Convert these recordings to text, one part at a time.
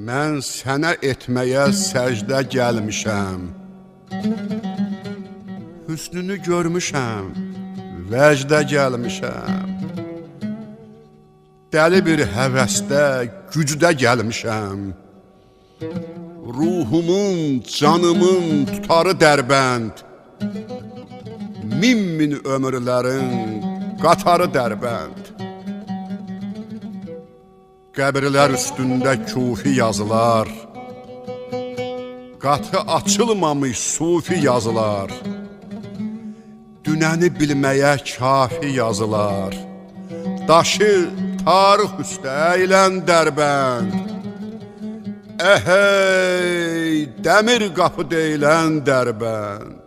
Mən sənə etməyə səcdə gəlmişəm. Hüsnünü görmüşəm, vəcdə gəlmişəm. Dəli bir həvəsdə, gücdə gəlmişəm. Ruhumun, canımın tutarı Dərbənd. Min ömürlərin qatarı Dərbənd. Qəbirlər üstündə kufi yazılar, qatı açılmamış sufi yazılar, dünəni bilməyə kafi yazılar, daşı tarix üstə əylən Dərbənd. Əhey, dəmir qapı deyilən Dərbənd.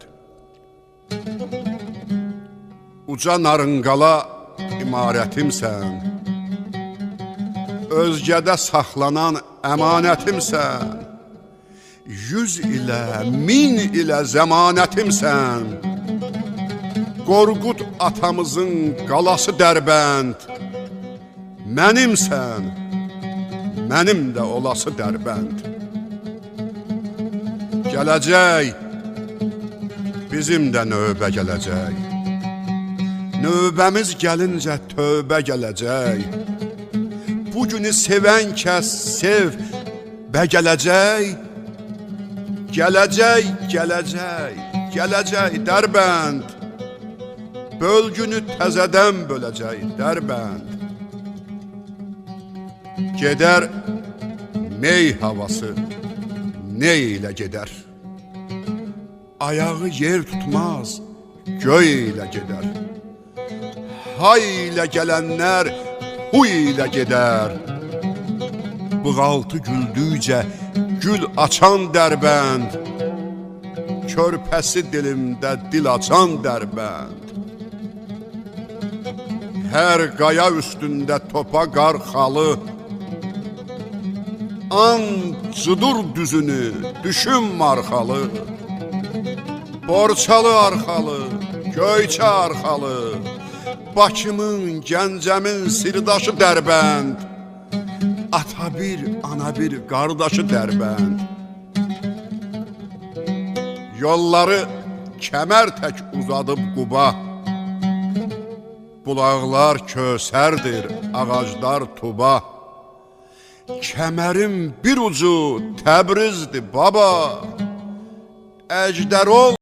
Uca narınqala imarətimsən, özgədə saxlanan əmanətimsən. 100 ilə, 1000 ilə zəmanətimsən. Qorqud atamızın qalası Dərbənd. Mənimsən, mənim də olası Dərbənd. Gələcək, bizim də növbə gələcək. Növbəmiz gəlincə tövbə gələcək. Bugünü sevən kəs sev bə gələcək. Gələcək, gələcək, gələcək Dərbənd. Bölgünü təzədən böləcək Dərbənd. Gedər mey havası ney ilə gedər. Ayağı yer tutmaz, göy ilə gedər. Hay ilə gələnlər huy ilə gedər. Bığaltı güldükcə gül açan Dərbənd. Körpəsi dilimdə dil açan Dərbənd. Hər qaya üstündə topa qarxalı, ancıdır düzünü, düşün marxalı. Borçalı arxalı, Göyçə arxalı, Bakımın, Gəncəmin sirdaşı Dərbənd. Ata bir, ana bir, qardaşı Dərbənd. Yolları kəmər tək uzadıb Quba. Bulaqlar Kösərdir, ağaclar Tuba. Kəmərin bir ucu Təbrizdir baba. Əjdər ol